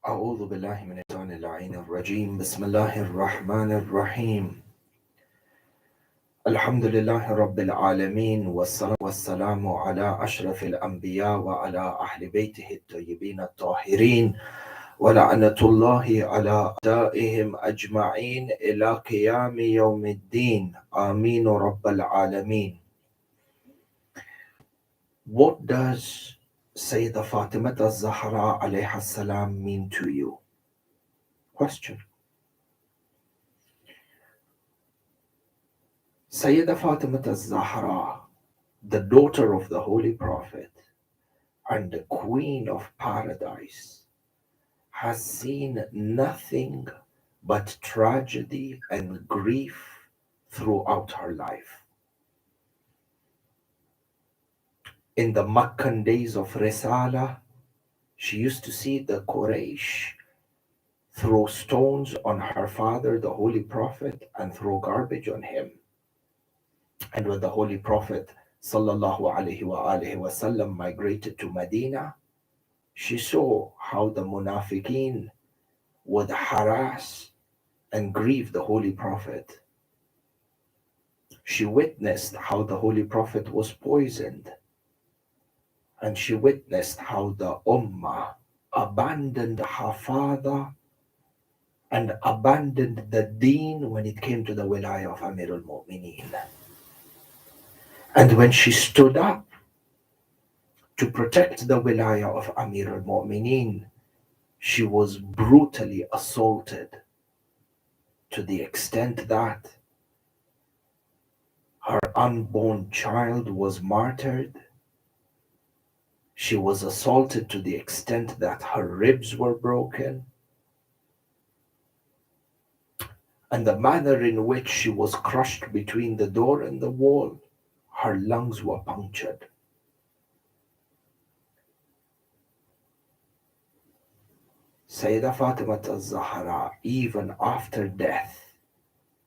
أعوذ بالله من الشيطان اللعين الرجيم بسم الله الرحمن الرحيم الحمد لله رب العالمين والصلاة والسلام على أشرف الأنبياء وعلى أهل بيته الطيبين الطاهرين ولعنة الله على أعدائهم أجمعين إلى قيام يوم الدين آمين رب العالمين. What does Sayyidah Fatima al-Zahra alayha salam mean to you? Question. Sayyidah Fatima al-Zahra, the daughter of the Holy Prophet and the Queen of Paradise, has seen nothing but tragedy and grief throughout her life. In the Meccan days of Risala, she used to see the Quraysh throw stones on her father, the Holy Prophet, and throw garbage on him. And when the Holy Prophet sallallahu alaihi wasallam migrated to Medina, she saw how the munafiqeen would harass and grieve the Holy Prophet. She witnessed how the Holy Prophet was poisoned, and she witnessed how the Ummah abandoned her father and abandoned the deen when it came to the wilayah of Amir al-Mu'mineen. And when she stood up to protect the wilayah of Amir al-Mu'mineen, she was brutally assaulted to the extent that her unborn child was martyred. She was assaulted to the extent that her ribs were broken. And the manner in which she was crushed between the door and the wall, her lungs were punctured. Sayyidah Fatima al-Zahra, even after death,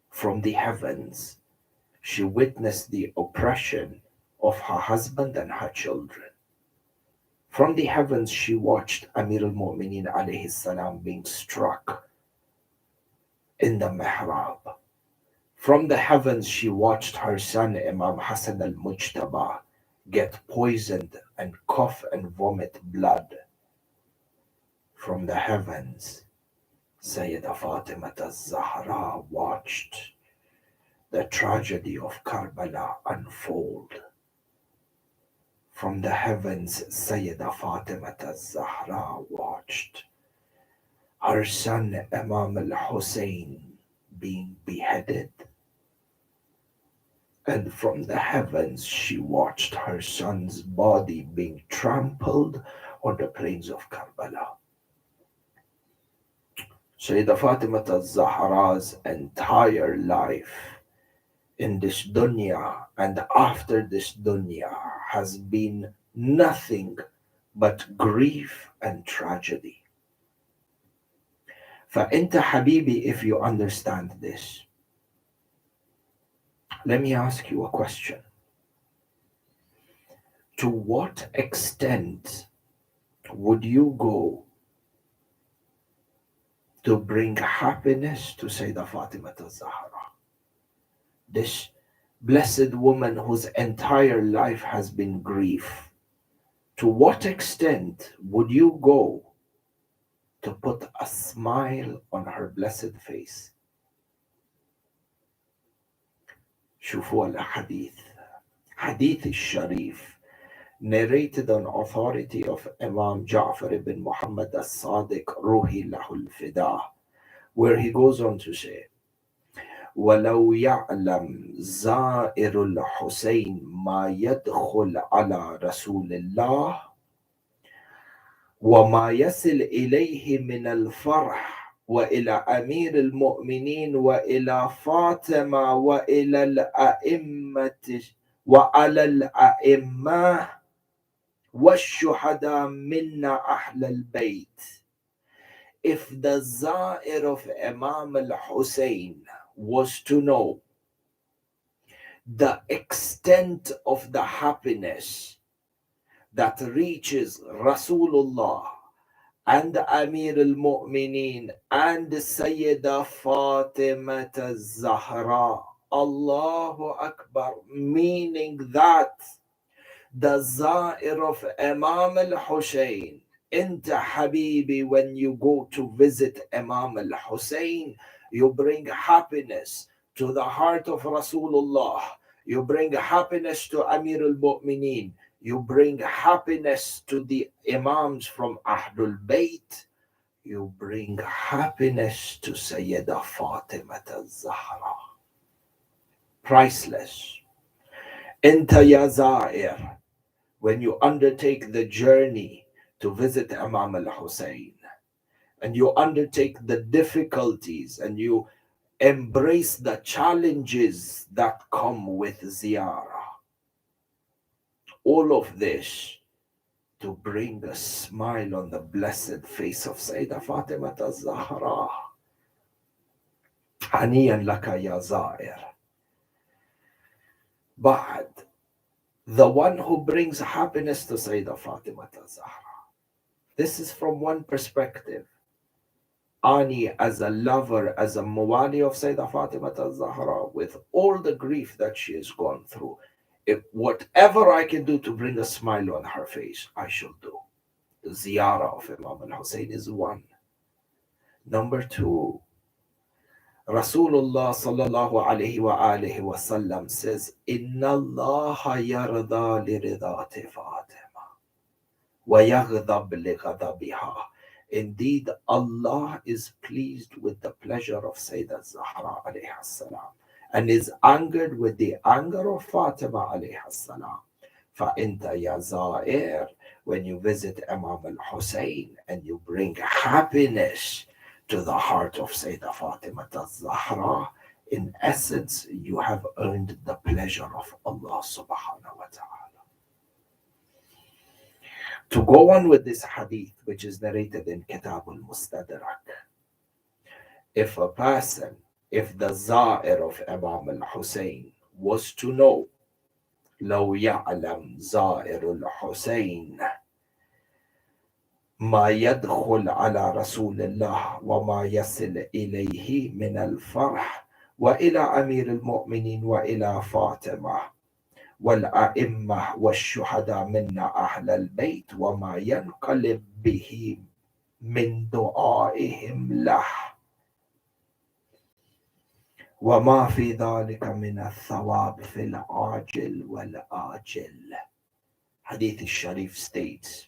from the heavens, she witnessed the oppression of her husband and her children. From the heavens, she watched Amir al-Mu'mineen alayhi salam being struck in the mihrab. From the heavens, she watched her son Imam Hassan al-Mujtaba get poisoned and cough and vomit blood. From the heavens, Sayyidah Fatima al-Zahra watched the tragedy of Karbala unfold. From the heavens, Sayyidah Fatima al-Zahra watched her son Imam al-Hussein being beheaded. And from the heavens, she watched her son's body being trampled on the plains of Karbala. Sayyidah Fatima al-Zahra's entire life in this dunya and after this dunya has been nothing but grief and tragedy. فأنت حبيبي, if you understand this, let me ask you a question. To what extent would you go to bring happiness to Sayyidah Fatima al-Zahra? This blessed woman whose entire life has been grief. To what extent would you go to put a smile on her blessed face? شوفوا الحديث Hadith al-Sharif, narrated on authority of Imam Ja'far ibn Muhammad as-Sadiq Ruhi lahul Fida, where he goes on to say, ولو يعلم زائر الحسين ما يدخل على رسول الله وما يصل إليه من الفرح وإلى أمير المؤمنين وإلى فاطمة وإلى الأئمة وعلى الأئمة والشهداء منا أهل البيت. If the Zair of Imam al-Hussein was to know the extent of the happiness that reaches Rasulullah and Amir al-Mu'mineen and Sayyida Fatima al-Zahra. Allahu Akbar, meaning that the Za'ir of Imam al-Hussein. Inta Habibi, when you go to visit Imam al-Hussein, you bring happiness to the heart of Rasulullah. You bring happiness to Amir al-Mu'mineen. You bring happiness to the Imams from Ahlul Bayt. You bring happiness to Sayyida Fatima al-Zahra. Priceless. Inta ya Za'ir, when you undertake the journey to visit Imam al-Hussein, and you undertake the difficulties and you embrace the challenges that come with ziyarah, all of this to bring a smile on the blessed face of Sayyidah Fatima al-Zahra. Haniyan laka ya Zair. Ba'd, the one who brings happiness to Sayyidah Fatima al-Zahra. This is from one perspective. Ani, as a lover, as a Mawali of Sayyidah Fatima al-Zahra, with all the grief that she has gone through, if whatever I can do to bring a smile on her face, I shall do. The ziyarah of Imam al-Hussein is one. Number two, Rasulullah sallallahu alayhi wa alihi wa sallam says, Inna Allah yarda li ridati Fatima wa yaghdab li ghadabiha. Indeed, Allah is pleased with the pleasure of Sayyidah Zahra alayhi salam and is angered with the anger of Fatima alayhi salam. فَإِنْتَ يَا زَائِرْ, when you visit Imam al-Hussein and you bring happiness to the heart of Sayyidah Fatima al-Zahra, in essence, you have earned the pleasure of Allah subhanahu wa ta'ala. To go on with this hadith, which is narrated in Kitab al-Mustadrak, if the Za'ir of Imam al-Hussein was to know, لو يعلم زائر الحسين ما يدخل على رسول الله وما يصل إليه من الفرح وإلى أمير المؤمنين وإلى فاطمة والأئمة والشهداء منا أهل البيت وما ينقلب به من دعائهم له وما في ذلك من الثواب في العاجل والآجل. Hadith al-Sharif states,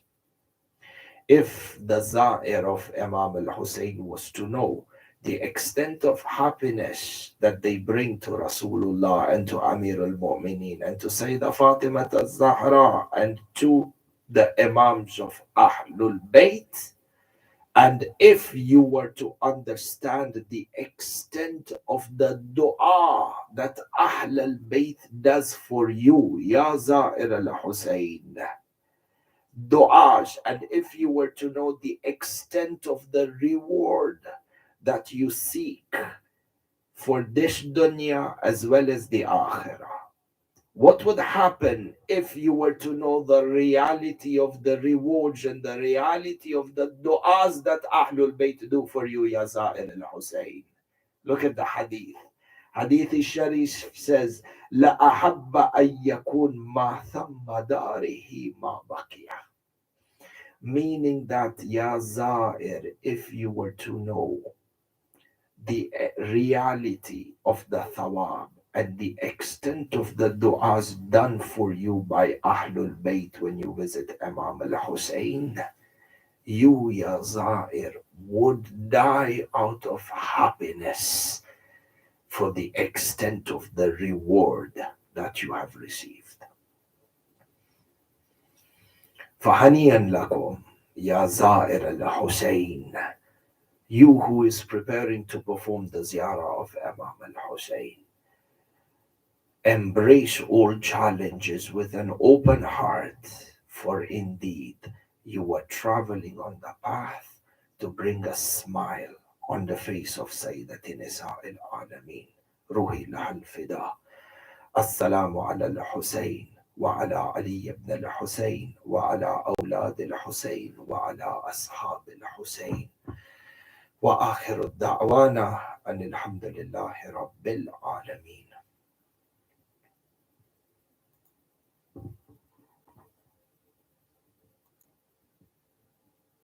if the Za'ir of Imam al-Hussein was to know the extent of happiness that they bring to Rasulullah and to Amir al-Mu'mineen and to Sayyidah Fatima al-Zahra and to the Imams of Ahlul Bayt, and if you were to understand the extent of the dua that Ahl al-Bayt does for you, Ya Za'ir al-Hussein, du'as, and if you were to know the extent of the reward that you seek for this dunya as well as the akhirah, what would happen if you were to know the reality of the rewards and the reality of the du'as that Ahlul Bayt do for you, Ya Za'ir al-Hussein? Look at the hadith. Hadith al-Sharif says, La ahabba an yakun ma thamma darihi ma baqiya. Meaning that, Ya Za'ir, if you were to know the reality of the thawab and the extent of the du'as done for you by Ahlul Bayt when you visit Imam al-Hussein, you, Ya Za'ir, would die out of happiness for the extent of the reward that you have received. فَهَنِيًا لَكُمْ يَا زَائِرَ الْحُسَيْنِ, you who is preparing to perform the ziyarah of Imam al-Hussein. Embrace all challenges with an open heart, for indeed you are traveling on the path to bring a smile on the face of Sayyidati Nisa al-Alameen. Ruhi laha al-fida. Assalamu ala al-Hussein وعلى علي بن الحسين وعلى أولاد الحسين وعلى أصحاب الحسين. وآخر الدعوانا أن الحمد لله رب العالمين.